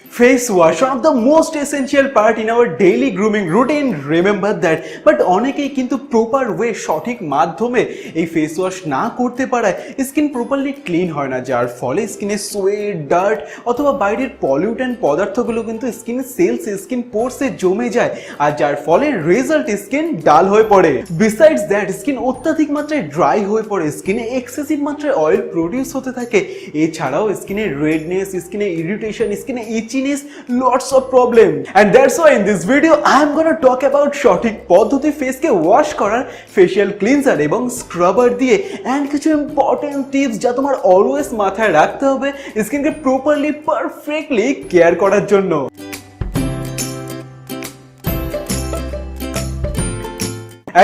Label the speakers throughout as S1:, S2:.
S1: Face wash, one of the most essential part in our daily grooming routine, remember that. But অনেকেই কিন্তু proper way সঠিক মাধ্যমে এই face wash না করতে পারায় স্কিন প্রপারলি ক্লিন হয় না, যার ফলে স্কিনে সোয়েট, ডার্ট অথবা বাইরের পলিউটেন্ট পদার্থগুলো কিন্তু স্কিনের সেলস, স্কিন পোরসে জমে যায়, আর যার ফলে রেজাল্ট স্কিন ডাল হয়ে পড়ে। বিসাইডস দ্যাট, স্কিন অত্যাধিক মাত্রায় ড্রাই হয়ে পড়ে, স্কিনে এক্সেসিভ মাত্রায় অয়েল প্রডিউস হতে থাকে। এছাড়াও স্কিনে রেডনেস, স্কিনে ইরিটেশন, স্কিনে itchiness, lots of problem. And that's why in this video I am gonna talk about সঠিক পদ্ধতি ফেসকে ওয়াশ করার, ফেশিয়াল ক্লিনজার এবং স্ক্রাবার দিয়ে, এন্ড কিছু ইম্পর্টেন্ট টিপস যা তোমার অলওয়েজ মাথায় রাখতে হবে স্কিনকে প্রপারলি পারফেক্টলি কেয়ার করার জন্য।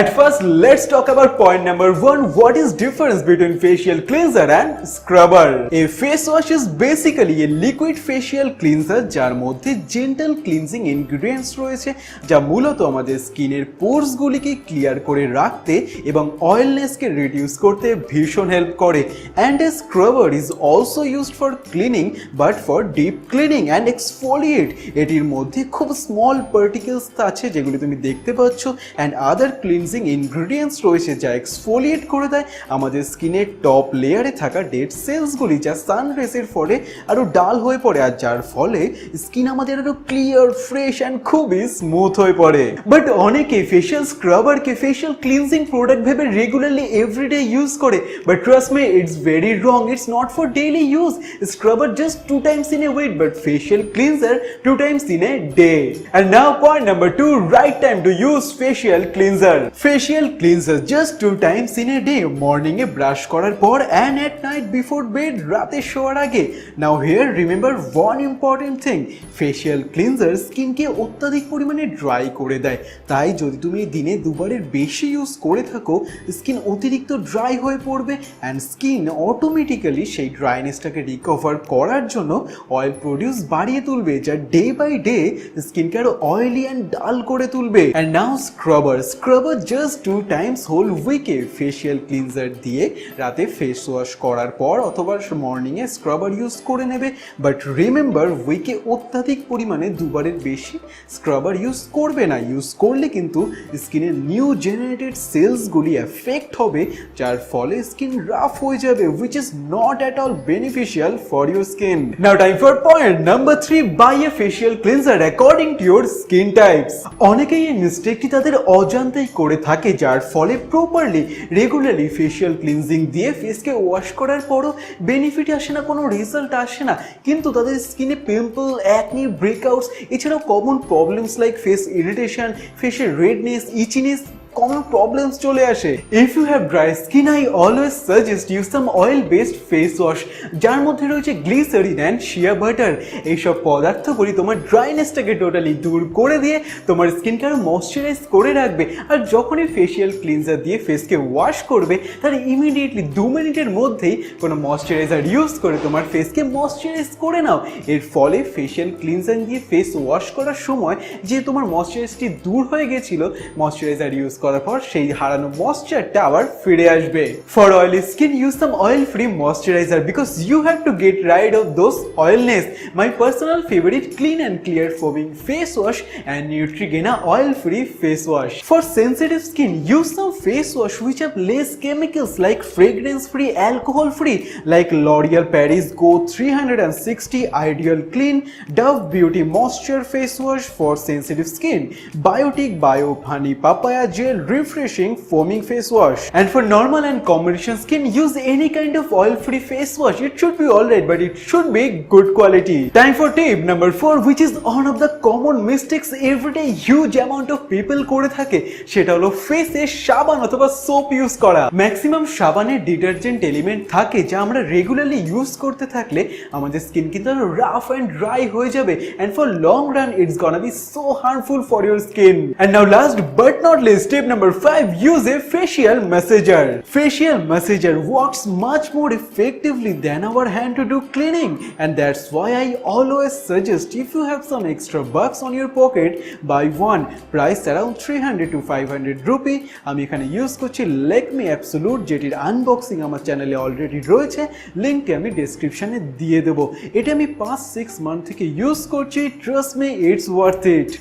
S1: At first, let's talk about point number 1. What is difference between facial cleanser and scrubber? A face wash is basically a liquid facial cleanser যার মধ্যে gentle cleansing ingredients রয়েছে, যা মূলত আমাদের স্কিনের পোরস গুলিকে ক্লিয়ার করে রাখতে এবং অয়েলনেসকে রিডিউস করতে ভীষণ হেল্প করে। And a scrubber is also used for cleaning but for deep cleaning and exfoliate. এটির মধ্যে খুব স্মল পার্টিকেলস আছে যেগুলো তুমি দেখতে পাচ্ছ, and other cleansing ইনগ্রেডিয়েন্টস রয়েছে যা এক্সফোলিয়েট করে দেয় আমাদের স্কিনের টপ লেয়ারে থাকা ডেড সেলসগুলি, যা সান রেসের ফলে আরো ডাল হয়ে পড়ে, আর যার ফলে স্কিন আমাদের আরো ক্লিয়ার, ফ্রেশ অ্যান্ড খুবই স্মুথ হয়ে পড়ে। বাট অনেকে ফেশিয়াল স্ক্রাবারকে ফেশিয়াল ক্লিনজিং প্রোডাক্ট ভেবে রেগুলারলি এভরিডে ইউজ করে, but trust me, it's very wrong. It's not for daily use. Scrubber just 2 times in a week, but facial cleanser 2 times in a day. And now point number 2, right time to use facial cleanser. Facial cleanser just 2 times in a day, morning A brush করার পর and at night before bed, রাতে শোয়ার আগে। Now here remember one important thing, facial cleanser স্কিনকে অত্যাধিক পরিমাণে dry করে দেয়, তাই যদি তুমি দিনে দুবারের বেশি ইউজ করে থাকো স্কিন অতিরিক্ত ড্রাই হয়ে পড়বে, অ্যান্ড স্কিন অটোমেটিক্যালি সেই ড্রাইনেসটাকে রিকভার করার জন্য অয়েল প্রডিউস বাড়িয়ে তুলবে, যা ডে বাই ডে স্কিনকে আরো অয়েলি অ্যান্ড ডাল করে তুলবে। And now scrubber just 2 times whole উইকে ফেশিয়াল ক্লিনজার দিয়ে রাতে ফেস ওয়াশ করার পর অথবা মর্নিংয়ে স্ক্রাবার ইউজ করে নেবে। বাট রিমেম্বার, উইকে অত্যাধিক পরিমাণে দুবারের বেশি স্ক্রাবার ইউজ করবে না। ইউজ করলে কিন্তু স্কিনের নিউ জেনারেটেড সেলসগুলি এফেক্ট হবে, যার ফলে স্কিন রাফ হয়ে যাবে, which is not at all beneficial for your skin. Now time for point number 3, buy a facial cleanser according to your skin types. অনেকেই এই মিস্টেকটি তাদের অজান্তেই করে থাকে, যার ফলে প্রপারলি রেগুলারলি ফেশিয়াল ক্লিনজিং দিয়ে ফেসকে ওয়াশ করার পরও বেনিফিট আসে না, কোনো রেজাল্ট আসে না, কিন্তু তাদের স্কিনে পিম্পল, অ্যাকনি, ব্রেকআউটস এছাড়াও common problems like face irritation, ফেসের রেডনেস, ইচিনেস, কমন প্রবলেমস চলে আসে। If you have dry skin, I always suggest use some oil based face wash, যার মধ্যে রয়েছে গ্লিসারিন অ্যান্ড শিয়া বাটার। এইসব পদার্থগুলি তোমার ড্রাইনেসটাকে টোটালি দূর করে দিয়ে তোমার স্কিনকে আরো ময়শ্চারাইজ করে রাখবে, আর যখনই ফেশিয়াল ক্লিনজার দিয়ে ফেসকে ওয়াশ করবে তার ইমিডিয়েটলি 2 মিনিটের মধ্যেই কোনো ময়শ্চারাইজার ইউজ করে তোমার ফেসকে ময়শ্চারাইজ করে নাও। এর ফলে ফেশিয়াল ক্লিনজার দিয়ে ফেস ওয়াশ করার সময় যে তোমার ময়শ্চারাইজটি দূর হয়ে গেছিল, ময়শ্চারাইজার ইউজ করার পর সেই হারানো ময়শ্চারটা আবার ফিরে আসবে। For oily skin, use some oil free moisturizer because you have to get rid of those oilness. My personal favourite clean and clear foaming face wash and Neutrogena oil free face wash. For sensitive skin, use some face wash which have less chemicals like fragrance free, alcohol free like L'Oreal Paris Go 360 Ideal Clean, Dove Beauty Moisture Face Wash for sensitive skin, Biotic Bio Honey Papaya Gel Refreshing Foaming Face Wash. And for normal and combination skin, use any kind of oil free face wash. It should be alright, but it should be good quality. Time for tip number 4, which is one of the common mistakes everyday huge amount of people করে থাকে, সেটা হলো ফেসে সাবান অথবা soap use করা। Maximum সাবানে detergent element থাকে, যা আমরা রেগুলারলি ইউজ করতে থাকলে আমাদের স্কিন কিন্তু রাফ অ্যান্ড ড্রাই হয়ে যাবে, and for long run it's gonna be so harmful for your skin. And now last but not least, tip step number 5, use a facial massager. Facial massager works much more effectively than our hand to do cleaning, and that's why I always suggest, if you have some extra bucks on your pocket, buy one. Price around 300 to 500 rupee. আমি এখানে use করছি Lakme absolute, যেটির unboxing আমার চ্যানেলে already রয়েছে, লিঙ্কটি আমি ডেসক্রিপশনে দিয়ে দেবো। এটা আমি 5-6 মান্থ থেকে ইউজ করছি, trust me, it's worth it.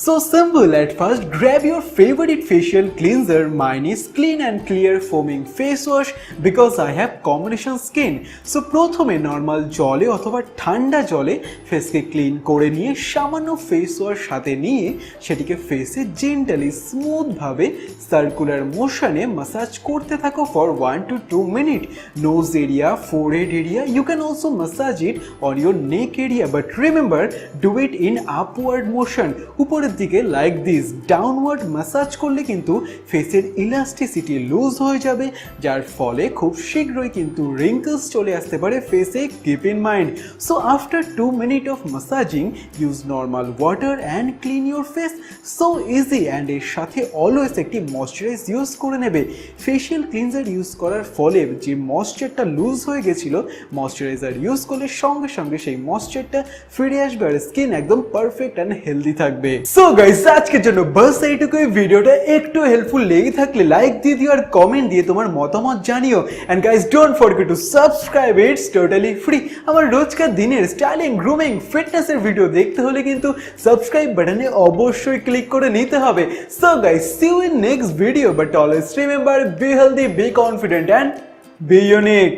S1: So simple. At first, grab your favorite facial cleanser. Mine is Clean and Clear Foaming Face Wash because I have combination skin. So প্রথমে নর্মাল জলে অথবা ঠান্ডা জলে ফেসকে clean করে নিয়ে সামান্য face wash সাথে নিয়ে সেটিকে ফেসে জেন্টালি স্মুথভাবে সার্কুলার মোশনে ম্যাসাজ করতে থাকো ফর 1 to 2 মিনিট। Nose area, forehead area, you can also massage it on your neck area, but remember do it in upward motion. উপরের দিকে লাইক দিস। ডাউনওয়ার্ড ম্যাসাজ করলে কিন্তু ফেসের ইলাস্টিসিটি লুজ হয়ে যাবে, যার ফলে খুব শীঘ্রই কিন্তু রিঙ্কলস চলে আসতে পারে ফেসে। Keep in mind. So after 2 minute of massaging, use normal water and clean your face. So easy. And এর সাথে অলওয়েজ একটি ময়শ্চারাইজ ইউজ করে নেবে। ফেশিয়াল ক্লিনজার ইউজ করার ফলে যে ময়শ্চারটা লুজ হয়ে গেছিল, ময়শ্চারাইজার ইউজ করলে সঙ্গে সঙ্গে সেই ময়শ্চারটা ফিরে আসবে আর স্কিন একদম পারফেক্ট অ্যান্ড হেলদি থাকবে। সো গাইস, আজকের জন্য বাস এইটুকুই। ভিডিওটা একটু হেল্পফুল লেগে থাকলে লাইক দিয়ে দিও আর কমেন্ট দিয়ে তোমার মতামত জানিও। And guys, don't forget to subscribe, it's totally free. আমার রোজকার দিনের স্টাইলিং, গ্রুমিং, ফিটনেসের ভিডিও দেখতে হলে কিন্তু সাবস্ক্রাইব বাটনে অবশ্যই ক্লিক করে নিতে হবে। So guys, see you in next video, but always remember, be healthy, be confident and be unique.